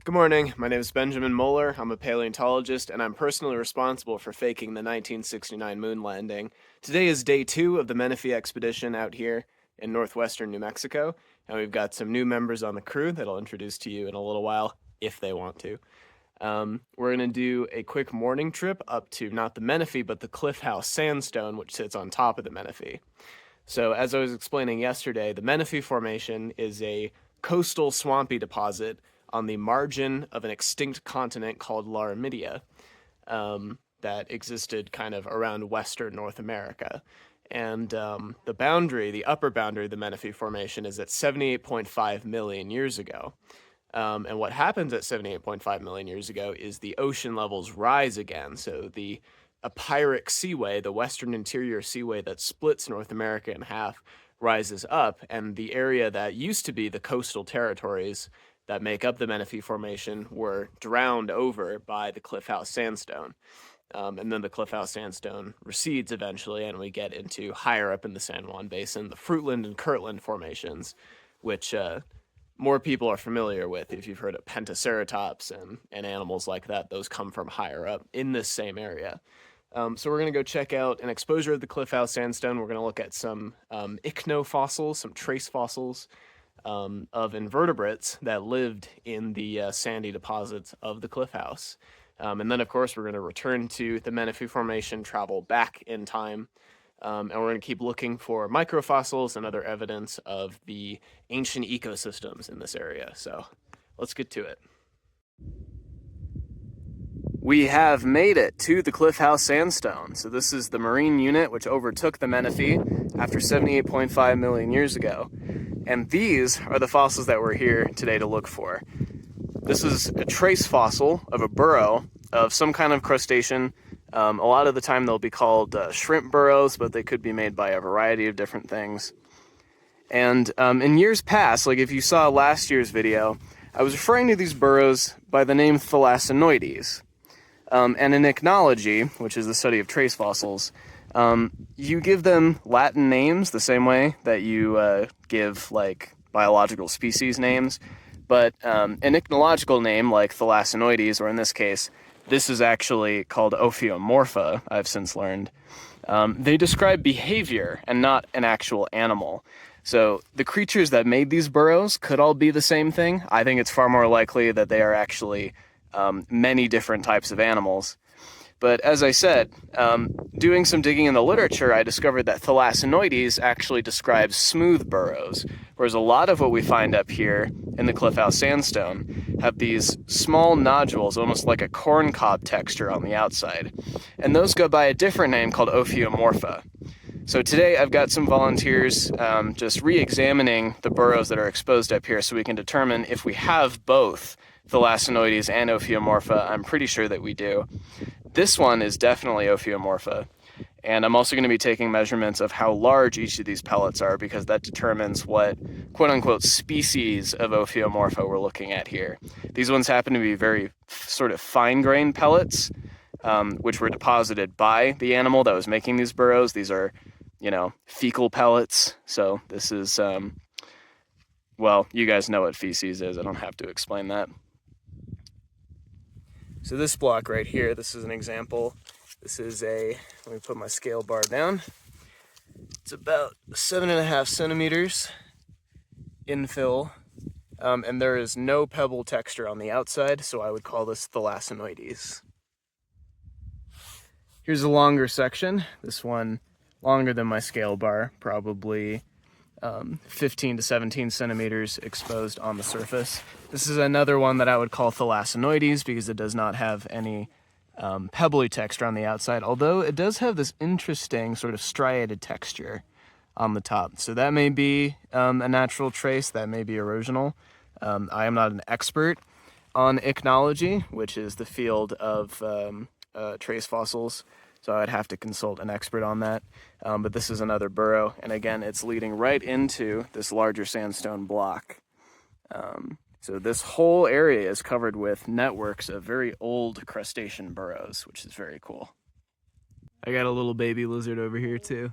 Good morning. My name is Benjamin Moeller. I'm a paleontologist, and I'm personally responsible for faking the 1969 moon landing. Today is day 2 of the Menefee expedition out here in northwestern New Mexico, and we've got some new members on the crew that I'll introduce to you in a little while, if they want to. We're going to do a quick morning trip up to not the Menefee, but the Cliff House Sandstone, which sits on top of the Menefee. So, as I was explaining yesterday, the Menefee Formation is a coastal swampy deposit on the margin of an extinct continent called Laramidia that existed kind of around western North America. And the upper boundary of the Menefee Formation is at 78.5 million years ago. And what happens at 78.5 million years ago is the ocean levels rise again. So the Epiric Seaway, the western interior seaway that splits North America in half, rises up, and the area that used to be the coastal territories that make up the Menefee Formation were drowned over by the Cliff House Sandstone. And then the Cliff House Sandstone recedes eventually, and we get into higher up in the San Juan Basin, the Fruitland and Kirtland formations, which more people are familiar with. If you've heard of Pentaceratops and animals like that, those come from higher up in this same area. So we're going to go check out an exposure of the Cliff House Sandstone. We're going to look at some ichnofossils, some trace fossils of invertebrates that lived in the sandy deposits of the Cliff House. And then, of course, we're going to return to the Menefee Formation, travel back in time, and we're going to keep looking for microfossils and other evidence of the ancient ecosystems in this area. So let's get to it. We have made it to the Cliff House Sandstone. So this is the marine unit which overtook the Menefee after 78.5 million years ago. And these are the fossils that we're here today to look for. This is a trace fossil of a burrow of some kind of crustacean. A lot of the time they'll be called shrimp burrows, but they could be made by a variety of different things. And in years past, like if you saw last year's video, I was referring to these burrows by the name thalassinoides. And in ichnology, which is the study of trace fossils, you give them Latin names the same way that you give like biological species names, but an ichnological name like thalassinoides, or in this case, this is actually called Ophiomorpha, I've since learned. They describe behavior and not an actual animal. So the creatures that made these burrows could all be the same thing. I think it's far more likely that they are actually many different types of animals. But as I said, doing some digging in the literature, I discovered that thalassinoides actually describes smooth burrows, whereas a lot of what we find up here in the Cliff House Sandstone have these small nodules, almost like a corn cob texture on the outside. And those go by a different name called Ophiomorpha. So today I've got some volunteers just re-examining the burrows that are exposed up here so we can determine if we have both thalassinoides and Ophiomorpha. I'm pretty sure that we do. This one is definitely Ophiomorpha, and I'm also going to be taking measurements of how large each of these pellets are because that determines what quote-unquote species of Ophiomorpha we're looking at here. These ones happen to be very sort of fine-grained pellets, which were deposited by the animal that was making these burrows. These are, fecal pellets, so this is, well, you guys know what feces is. I don't have to explain that. So this block right here, this is an example. This is let me put my scale bar down. It's about 7.5 centimeters infill, and there is no pebble texture on the outside, so I would call this thalassinoides. Here's a longer section. This one longer than my scale bar, probably 15 to 17 centimeters exposed on the surface. This is another one that I would call thalassinoides because it does not have any pebbly texture on the outside, although it does have this interesting sort of striated texture on the top. So that may be a natural trace, that may be erosional. I am not an expert on ichnology, which is the field of trace fossils, so I'd have to consult an expert on that. But this is another burrow, and again, it's leading right into this larger sandstone block. So this whole area is covered with networks of very old crustacean burrows, which is very cool. I got a little baby lizard over here too.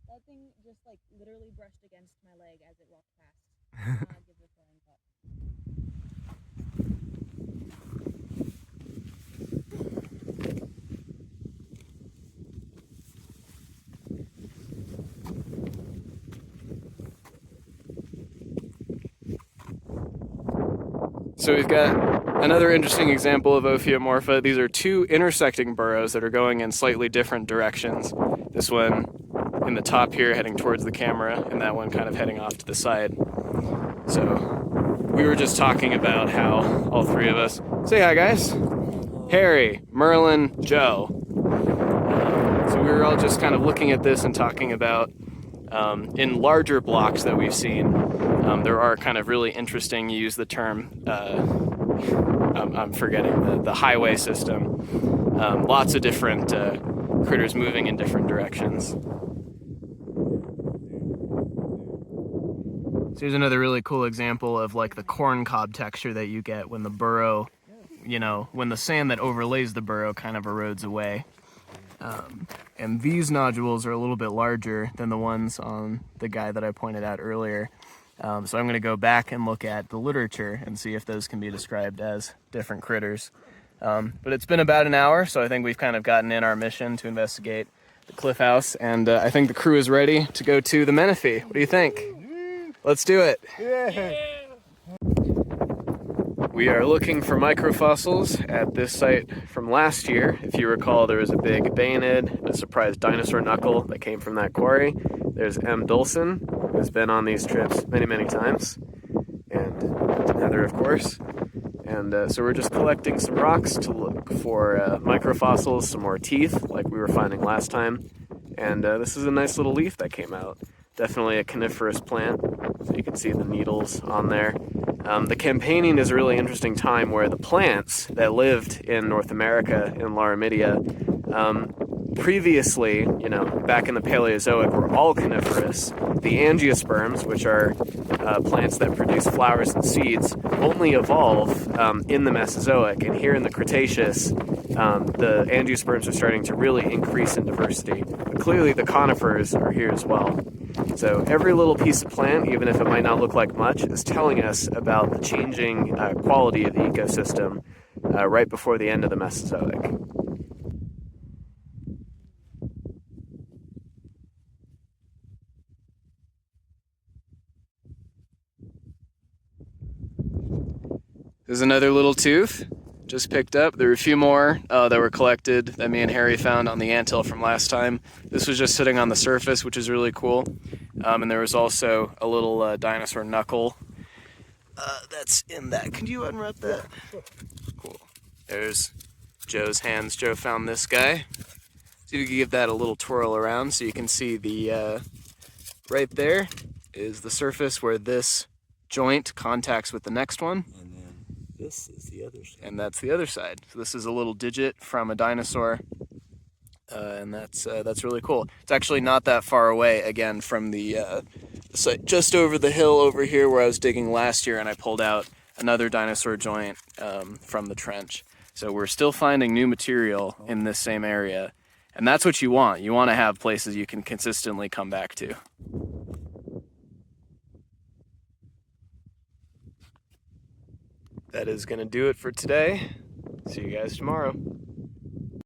That thing just literally brushed against my leg as it walked past. Give the So we've got another interesting example of Ophiomorpha. These are two intersecting burrows that are going in slightly different directions. This one in the top here heading towards the camera, and that one kind of heading off to the side. So we were just talking about how all three of us, say hi guys, Harry, Merlin, Joe. So we were all just kind of looking at this and talking about in larger blocks that we've seen, there are kind of really interesting, you use the term, I'm forgetting, the highway system. Lots of different critters moving in different directions. So here's another really cool example of like the corn cob texture that you get when the burrow, you know, when the sand that overlays the burrow kind of erodes away. And these nodules are a little bit larger than the ones on the guy that I pointed out earlier. So I'm going to go back and look at the literature and see if those can be described as different critters. But it's been about an hour, so I think we've kind of gotten in our mission to investigate the cliff house, and I think the crew is ready to go to the Menefee. What do you think? Let's do it. Yeah. We are looking for microfossils at this site from last year. If you recall, there was a big bayonet and a surprise dinosaur knuckle that came from that quarry. There's M. Dolson, who's been on these trips many, many times, and Heather, of course. And so we're just collecting some rocks to look for microfossils, some more teeth like we were finding last time. And this is a nice little leaf that came out. Definitely a coniferous plant, so you can see the needles on there. The campaigning is a really interesting time where the plants that lived in North America, in Laramidia, previously, you know, back in the Paleozoic, were all coniferous. The angiosperms, which are plants that produce flowers and seeds, only evolve in the Mesozoic. And here in the Cretaceous, the angiosperms are starting to really increase in diversity. But clearly the conifers are here as well. So every little piece of plant, even if it might not look like much, is telling us about the changing quality of the ecosystem right before the end of the Mesozoic. There's another little tooth just picked up. There were a few more that were collected that me and Harry found on the anthill from last time. This was just sitting on the surface, which is really cool. And there was also a little dinosaur knuckle that's in that. Can you unwrap that? Cool. There's Joe's hands. Joe found this guy. So you can give that a little twirl around so you can see the, right there is the surface where this joint contacts with the next one. This is the other side. And that's the other side. So this is a little digit from a dinosaur, and that's really cool. It's actually not that far away, again, from the site just over the hill over here where I was digging last year, and I pulled out another dinosaur joint from the trench. So we're still finding new material in this same area, and that's what you want. You want to have places you can consistently come back to. That is going to do it for today. See you guys tomorrow.